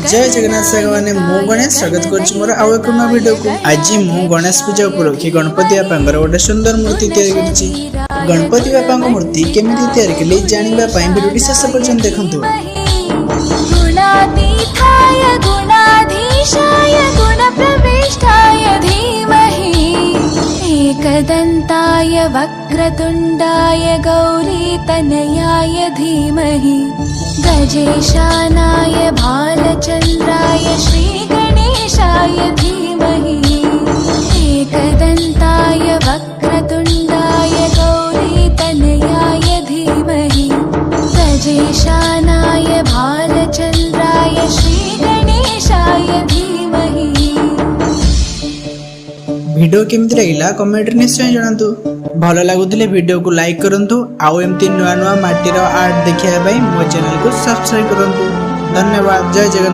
जय जगन्नाथ सागवाने मु गणेश स्वागत करछु मोर आउ एक नया वीडियो को। आज मु गणेश पूजा उपलक्षे गणपति बापांगर गोटे सुंदर मूर्ति तैयारी करछि। गणपति बापांग मूर्ति केमिति तैयारी कले जानिबा पई वीडियो शेष पर्यंत देखंतु। गुणातीताय गुणाधीशाय गुणप्रविष्टाय धीमहि एकदन्ताय वक्रतुण्डाय गौरीतनयाय धीमहि गजेशानाय भालचन्द्राय श्रीगणेशाय धीमहि एकदन्ताय वक्रतुण्डाय गौरीतनयाय धीमहि गजेशानाय भालचन्द्राय श्रीगणेशाय धीमहि। वीडियो केमिति लागिला कमेंट रे निश्चय जणातु। भलो लागुतिले वीडियो को लाइक करंतु आउ एमती नुआ नुआ माटीर आर्ट देखिया पई मो चैनल को सब्सक्राइब करंतु। धन्यवाद। जय जगन्नाथ।